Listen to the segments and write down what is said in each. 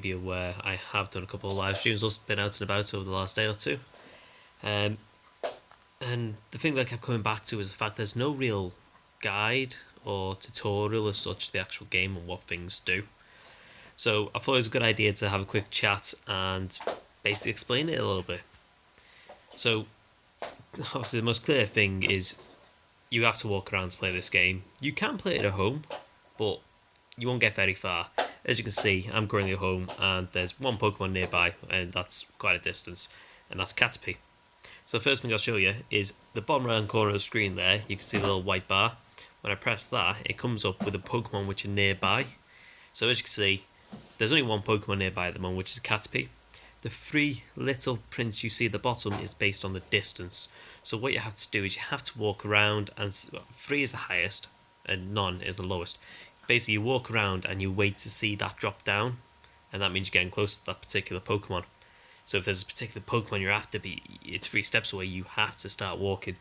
be aware, I have done a couple of live streams, also been out and about over the last day or two. And the thing that I kept coming back to is the fact there's no real guide or tutorial as such to the actual game and what things do. So I thought it was a good idea to have a quick chat and basically explain it a little bit. So obviously the most clear thing is you have to walk around to play this game. You can play it at home, but you won't get very far. As you can see, I'm currently at home and there's one Pokemon nearby, and that's quite a distance, and that's Caterpie. So the first thing I'll show you is the bottom right hand corner of the screen there. You can see the little white bar. When I press that, it comes up with a Pokemon which are nearby. So as you can see, there's only one Pokemon nearby at the moment, which is Caterpie. The 3 little prints you see at the bottom is based on the distance. So what you have to do is you have to walk around, and 3 is the highest and none is the lowest. Basically you walk around and you wait to see that drop down, and that means you're getting close to that particular Pokemon. So if there's a particular Pokemon you're after, it's 3 steps away, you have to start walking.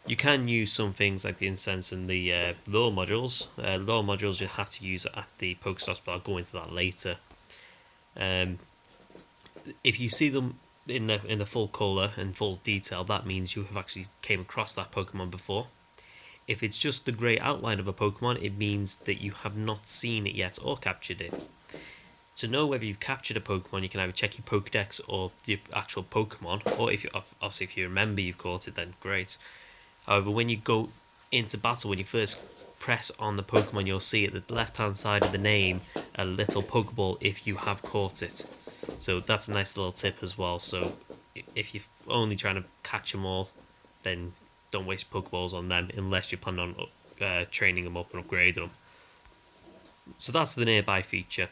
You can use some things like the incense and the lure modules. Lure modules you have to use at the Pokestops, but I'll go into that later. If you see them in the full colour and full detail, that means you have actually came across that Pokemon before. If it's just the grey outline of a Pokemon, it means that you have not seen it yet or captured it. To know whether you've captured a Pokemon, you can either check your Pokedex or the actual Pokemon, or obviously if you remember you've caught it, then great. However, when you go into battle, when you first press on the Pokemon, you'll see at the left hand side of the name a little Pokeball if you have caught it. So that's a nice little tip as well. So if you're only trying to catch them all, then don't waste Pokeballs on them unless you plan on training them up and upgrading them. So that's the nearby feature.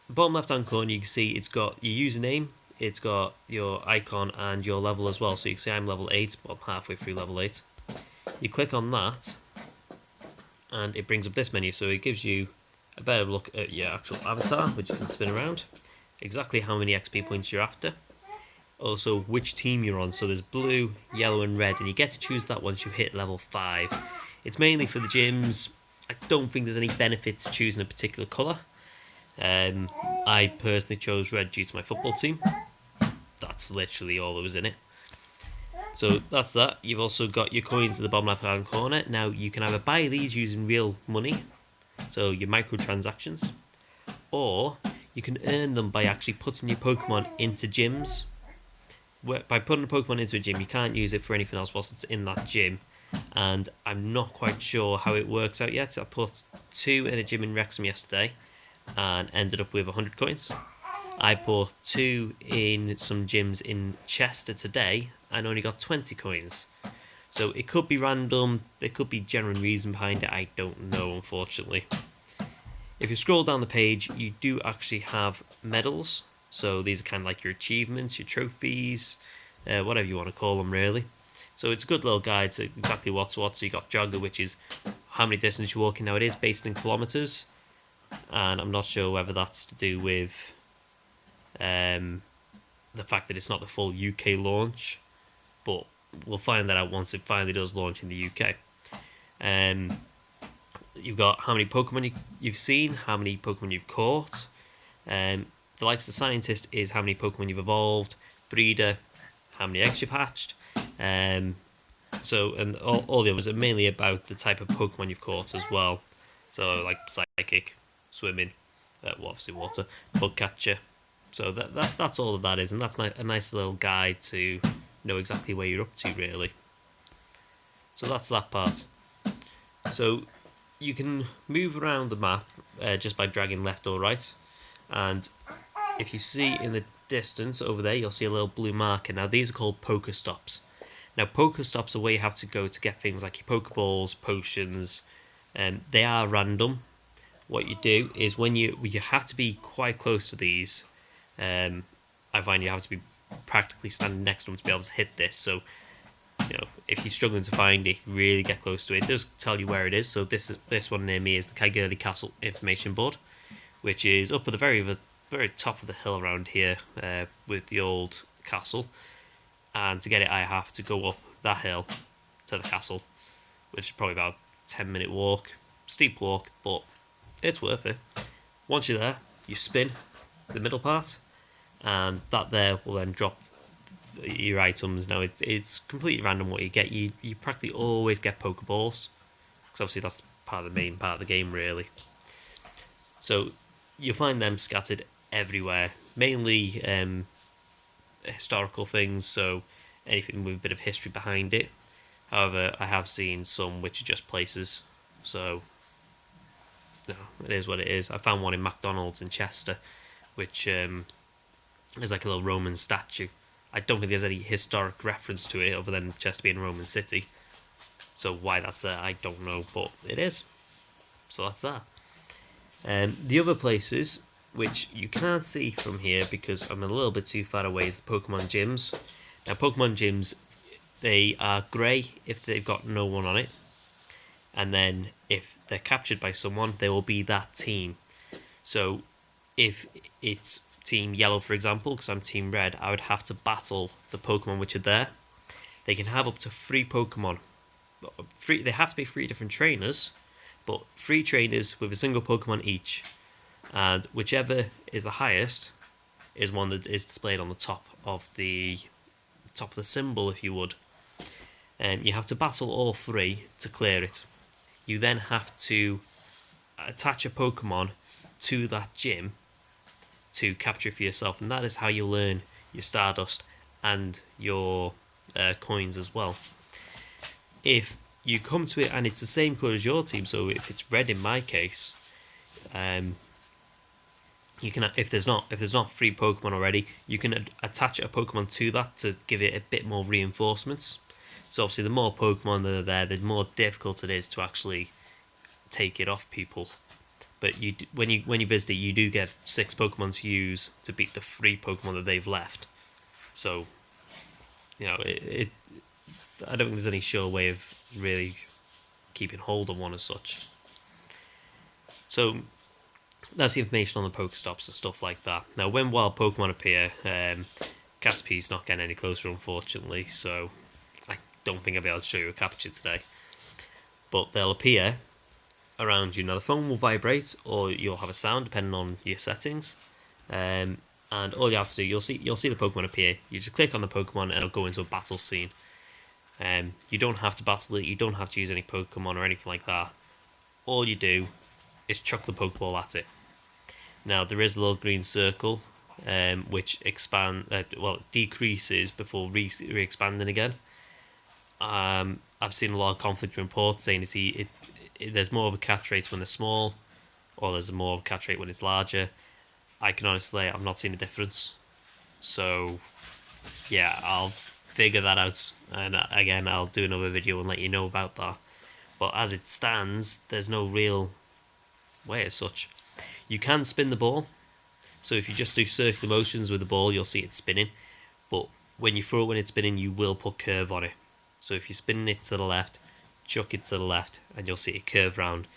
Bottom left hand corner, you can see it's got your username, it's got your icon and your level as well. So you can see I'm level 8, but I'm halfway through level 8. You click on that and it brings up this menu, so it gives you a better look at your actual avatar, which you can spin around, exactly how many XP points you're after, also which team you're on. So there's blue, yellow and red, and you get to choose that once you hit level 5. It's mainly for the gyms. I don't think there's any benefit to choosing a particular colour. I personally chose red due to my football team. That's literally all that was in it. So that's that. You've also got your coins at the bottom left hand corner. Now you can either buy these using real money, so your microtransactions, or you can earn them by actually putting your Pokemon into gyms. By putting a Pokemon into a gym, you can't use it for anything else whilst it's in that gym, and I'm not quite sure how it works out yet. I put 2 in a gym in Wrexham yesterday and ended up with 100 coins. I bought 2 in some gyms in Chester today and only got 20 coins. So it could be random, there could be genuine reason behind it, I don't know unfortunately. If you scroll down the page, you do actually have medals. So these are kind of like your achievements, your trophies, whatever you want to call them really. So it's a good little guide to exactly what's what. So you got jogger, which is how many distance you're walking. Now it is based in kilometres, and I'm not sure whether that's to do with the fact that it's not the full UK launch, but we'll find that out once it finally does launch in the UK. You've got how many Pokemon you've seen, how many Pokemon you've caught. The likes of scientist is how many Pokemon you've evolved. Breeder, how many eggs you've hatched. So and all the others are mainly about the type of Pokemon you've caught as well. So like psychic, swimming, obviously water, bug catcher. So that's all that is, and that's a nice little guide to know exactly where you're up to really. So that's that part. So you can move around the map just by dragging left or right, and if you see in the distance over there, you'll see a little blue marker. Now these are called Pokestops. Now Pokestops are where you have to go to get things like your Pokeballs, potions. They are random. What you do is when you have to be quite close to these. I find you have to be practically standing next to them to be able to hit this. So if you're struggling to find it, really get close to it. It does tell you where it is. So this one near me is the Kygurley Castle information board, which is up at the very top of the hill around here with the old castle. And to get it, I have to go up that hill to the castle, which is probably about a 10-minute walk, steep walk, but it's worth it. Once you're there, you spin, the middle part, and that there will then drop your items. Now it's completely random what you get. You practically always get Pokeballs, because obviously that's part of the main part of the game really. So you'll find them scattered everywhere, mainly historical things, so anything with a bit of history behind it. However, I have seen some which are just places, so no, it is what it is. I found one in McDonald's in Chester, which is like a little Roman statue. I don't think there's any historic reference to it other than Chester being a Roman city. So why that's there, I don't know, but it is. So that's that. The other places, which you can't see from here because I'm a little bit too far away, is the Pokemon gyms. Now, Pokemon gyms, they are grey if they've got no one on it. And then if they're captured by someone, they will be that team. So if it's Team Yellow, for example, because I'm Team Red, I would have to battle the Pokemon which are there. They can have up to 3 Pokemon. They have to be 3 different trainers, but 3 trainers with a single Pokemon each. And whichever is the highest is one that is displayed on the top of the symbol, if you would. You have to battle all 3 to clear it. You then have to attach a Pokemon to that gym to capture it for yourself, and that is how you learn your Stardust and your coins as well. If you come to it and it's the same colour as your team, so if it's red in my case, you can, if there's not 3 Pokemon already, you can attach a Pokemon to that to give it a bit more reinforcements. So obviously the more Pokemon that are there, the more difficult it is to actually take it off people. But when you visit it, you do get 6 Pokemon to use to beat the 3 Pokemon that they've left. So, you know, I don't think there's any sure way of really keeping hold of one as such. So that's the information on the Pokestops and stuff like that. Now, when wild Pokemon appear, Caterpie's not getting any closer, unfortunately, so I don't think I'll be able to show you a capture today. But they'll appear around you. Now, the phone will vibrate, or you'll have a sound depending on your settings. And all you have to do, you'll see the Pokemon appear. You just click on the Pokemon, and it'll go into a battle scene. You don't have to battle it. You don't have to use any Pokemon or anything like that. All you do is chuck the Pokeball at it. Now, there is a little green circle, which decreases before re-expanding again. I've seen a lot of conflict reports saying there's more of a catch rate when they're small, or there's more of a catch rate when it's larger. I can honestly say I've not seen a difference. So, yeah, I'll figure that out, and again, I'll do another video and let you know about that. But as it stands, there's no real way as such. You can spin the ball, so if you just do circular motions with the ball, you'll see it spinning. But when you throw it when it's spinning, you will put curve on it. So if you're spinning it to the left, chuck it to the left, and you'll see it curve round.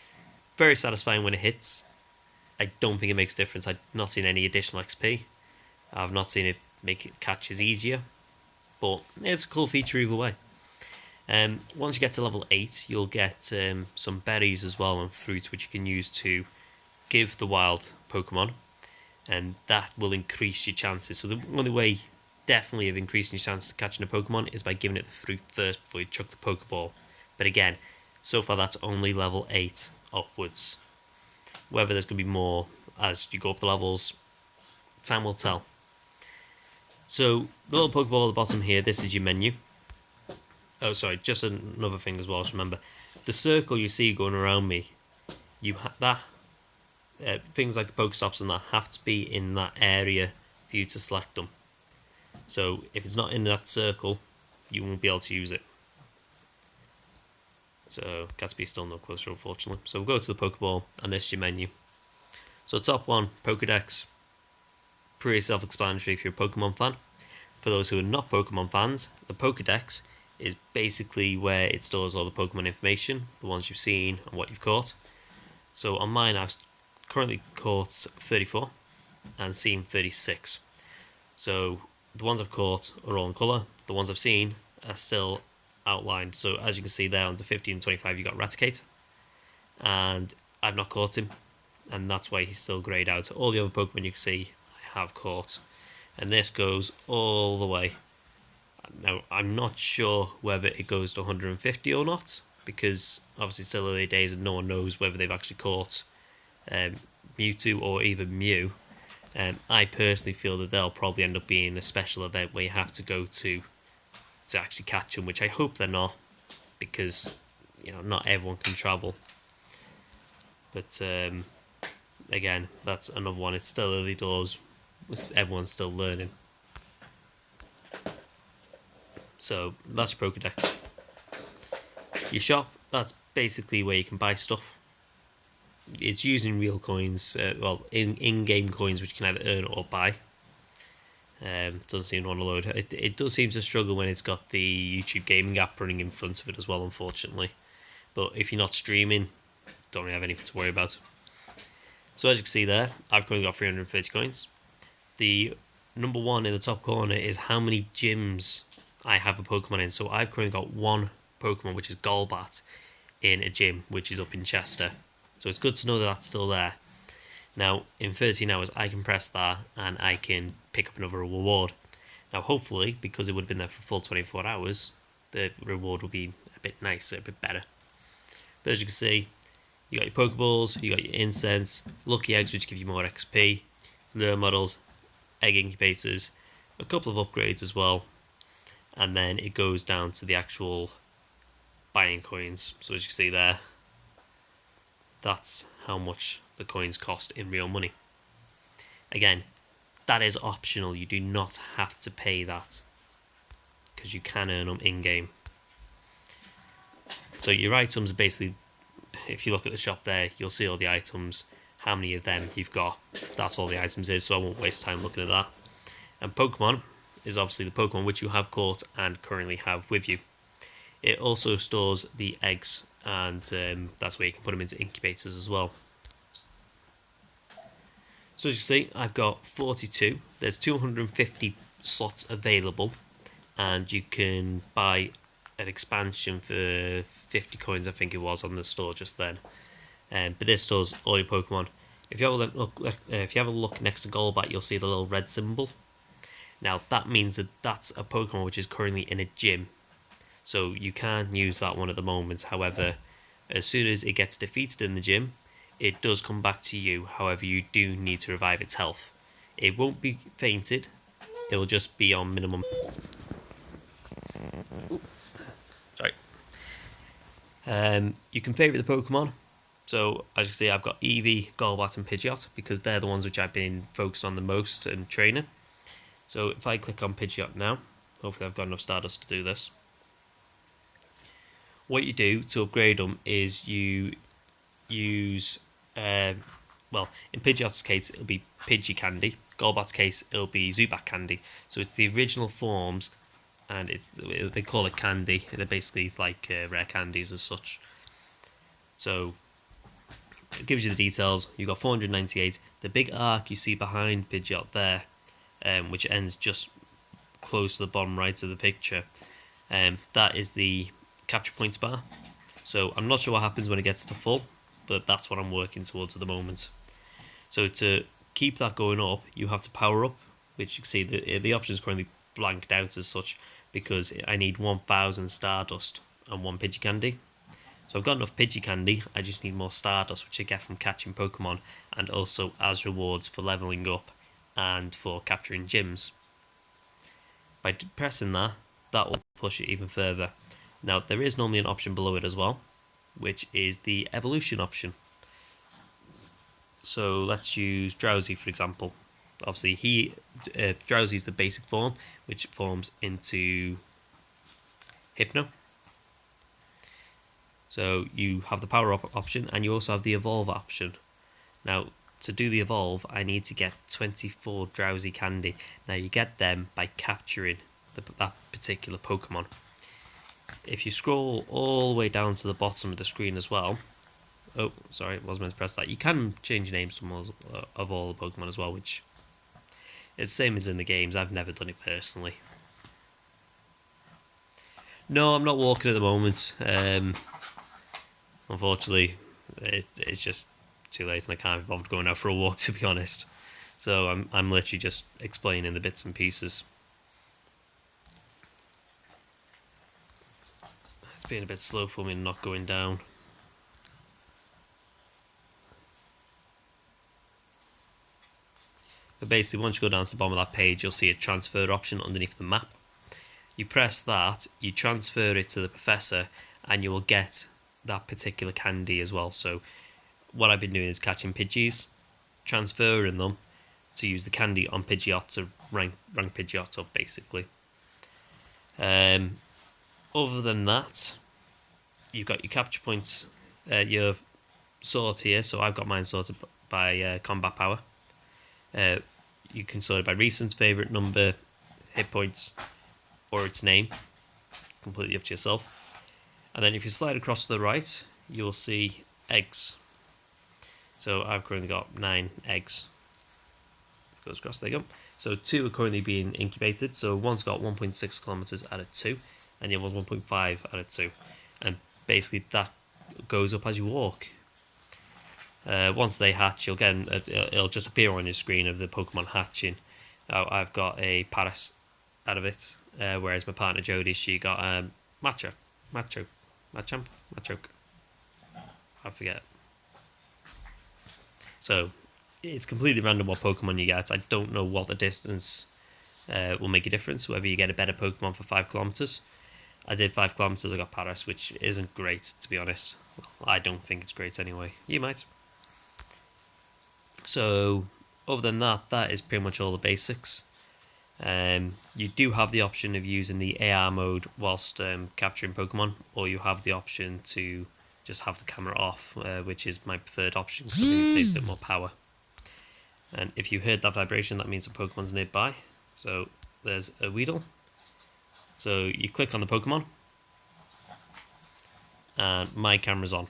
Very satisfying when it hits. I don't think it makes a difference. I've not seen any additional XP. I've not seen it make it catches easier, but it's a cool feature either way. Once you get to level 8, you'll get some berries as well and fruits which you can use to give the wild Pokemon, and that will increase your chances. So the only way definitely of increasing your chances of catching a Pokemon is by giving it the fruit first before you chuck the Pokeball. But again, so far that's only level 8 upwards. Whether there's going to be more as you go up the levels, time will tell. So the little Pokeball at the bottom here, this is your menu. Oh, sorry, just another thing as well to remember. The circle you see going around me, things like the Pokestops and that have to be in that area for you to select them. So if it's not in that circle, you won't be able to use it. So Caterpie's still no closer, unfortunately. So we'll go to the Pokeball, and this is your menu. So top one, Pokedex. Pretty self-explanatory if you're a Pokemon fan. For those who are not Pokemon fans, the Pokedex is basically where it stores all the Pokemon information, the ones you've seen and what you've caught. So on mine, I've currently caught 34 and seen 36. So the ones I've caught are all in colour. The ones I've seen are still outlined. So as you can see there, under 50 and 25, you got Raticate, and I've not caught him, and that's why he's still greyed out. All the other Pokemon you can see, I have caught. And this goes all the way. Now, I'm not sure whether it goes to 150 or not, because obviously still early days and no one knows whether they've actually caught Mewtwo or even Mew. I personally feel that they'll probably end up being a special event where you have to go to actually catch them, which I hope they're not, because not everyone can travel. But again, that's another one. It's still early doors. Everyone's still learning. So that's your Pokedex. Your shop, that's basically where you can buy stuff. It's using real coins, in-game coins, which you can either earn or buy. Doesn't seem to want to load. It does seem to struggle when it's got the YouTube gaming app running in front of it as well, unfortunately. But if you're not streaming, don't really have anything to worry about. So as you can see there, I've currently got 330 coins. The number one in the top corner is how many gyms I have a Pokemon in. So I've currently got one Pokemon, which is Golbat, in a gym, which is up in Chester. So it's good to know that that's still there. Now, in 13 hours, I can press that and I can pick up another reward. Now, hopefully, because it would have been there for full 24 hours, the reward will be a bit nicer, a bit better. But as you can see, you got your Pokeballs, you got your incense, lucky eggs, which give you more XP, lure models, egg incubators, a couple of upgrades as well, and then it goes down to the actual buying coins. So as you can see there, that's how much the coins cost in real money. Again, that is optional. You do not have to pay that, because you can earn them in-game. So your items are basically, if you look at the shop there, you'll see all the items, how many of them you've got. That's all the items is, so I won't waste time looking at that. And Pokemon is obviously the Pokemon which you have caught and currently have with you. It also stores the eggs, and that's where you can put them into incubators as well. So as you can see, I've got 42. There's 250 slots available, and you can buy an expansion for 50 coins, I think it was, on the store just then. But this stores all your Pokemon. If you have a look next to Golbat, you'll see the little red symbol. Now that means that that's a Pokemon which is currently in a gym. So you can't use that one at the moment. However, as soon as it gets defeated in the gym, it does come back to you. However, you do need to revive its health. It won't be fainted. It will just be on minimum. Sorry. You can favourite the Pokemon. So as you can see, I've got Eevee, Golbat and Pidgeot, because they're the ones which I've been focused on the most and training. So if I click on Pidgeot now, hopefully I've got enough Stardust to do this. What you do to upgrade them is you use, in Pidgeot's case it'll be Pidgey Candy, Golbat's case it'll be Zubat Candy. So it's the original forms, and they call it candy. They're basically like rare candies as such. So it gives you the details. You've got 498. The big arc you see behind Pidgeot there, which ends just close to the bottom right of the picture, that is the capture points bar. So I'm not sure what happens when it gets to full, but that's what I'm working towards at the moment. So to keep that going up, you have to power up, which you can see the option is currently blanked out as such, because I need 1000 Stardust and 1 Pidgey Candy. So I've got enough Pidgey Candy, I just need more Stardust, which I get from catching Pokemon, and also as rewards for leveling up and for capturing gyms. By pressing that will push it even further. Now there is normally an option below it as well, which is the evolution option. So let's use Drowsy for example. Obviously Drowsy is the basic form, which forms into Hypno. So you have the power up option, and you also have the evolve option. Now to do the evolve, I need to get 24 Drowsy Candy. Now you get them by capturing that particular Pokemon. If you scroll all the way down to the bottom of the screen as well, oh sorry, I wasn't meant to press that. You can change names of all the Pokemon as well, which it's the same as in the games. I've never done it personally. No, I'm not walking at the moment. Unfortunately, it's just too late and I can't be bothered going out for a walk, to be honest. So I'm literally just explaining the bits and pieces. It's being a bit slow for me, not going down. But basically, once you go down to the bottom of that page, you'll see a transfer option underneath the map. You press that, you transfer it to the professor, and you will get that particular candy as well. So what I've been doing is catching Pidgeys, transferring them to use the candy on Pidgeot to rank Pidgeot up, basically. Other than that, you've got your capture points, your sort here. So I've got mine sorted by combat power. You can sort it by recent, favourite, number, hit points, or its name. It's completely up to yourself. And then if you slide across to the right, you'll see eggs. So I've currently got 9 eggs. Goes across, there you go. So 2 are currently being incubated. So one's got 1.6 kilometers out of 2, and the other one's 1.5 out of 2. And basically that goes up as you walk. Once they hatch, you'll get it'll just appear on your screen of the Pokemon hatching. I've got a Paris out of it, whereas my partner Jodie, she got Machoke. I forget. So it's completely random what Pokemon you get. I don't know what the distance will make a difference, whether you get a better Pokemon for 5 kilometers. I did 5 kilometers, I got Paris, which isn't great, to be honest. Well, I don't think it's great anyway. You might. So, other than that, that is pretty much all the basics. You do have the option of using the AR mode whilst capturing Pokemon, or you have the option to just have the camera off, which is my preferred option because I think it saves a bit more power. And if you heard that vibration, that means a Pokemon's nearby. So there's a Weedle. So you click on the Pokemon, and my camera's on.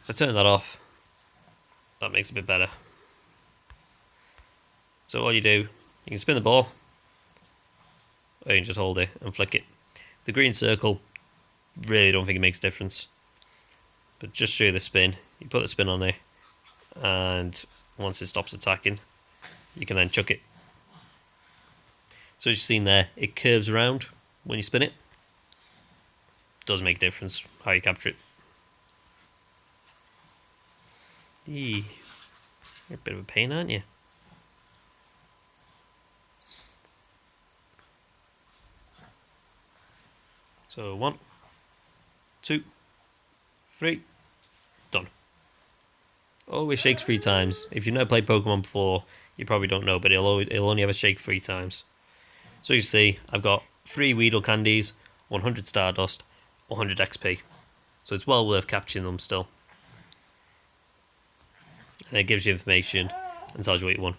If I turn that off, that makes it a bit better. So all you do, you can spin the ball, or you can just hold it and flick it. The green circle, really don't think it makes a difference. But just show you the spin, you put the spin on there, and once it stops attacking, you can then chuck it. So as you've seen there, it curves around when you spin it. Does make a difference how you capture it. You're a bit of a pain, aren't you? So 1, 2, 3, done. Always shakes 3 times. If you've never played Pokemon before, you probably don't know, but it'll only ever shake 3 times. So you see, I've got 3 Weedle candies, 100 Stardust, 100 XP. So it's well worth capturing them still. And it gives you information and tells you what you want.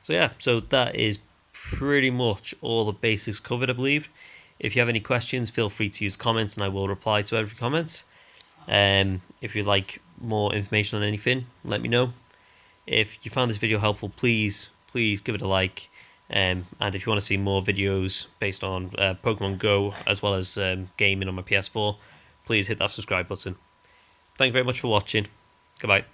So yeah, so that is pretty much all the basics covered, I believe. If you have any questions, feel free to use comments and I will reply to every comment. If you'd like more information on anything, let me know. If you found this video helpful, please give it a like. And if you want to see more videos based on Pokemon GO as well as gaming on my PS4, please hit that subscribe button. Thank you very much for watching. Goodbye.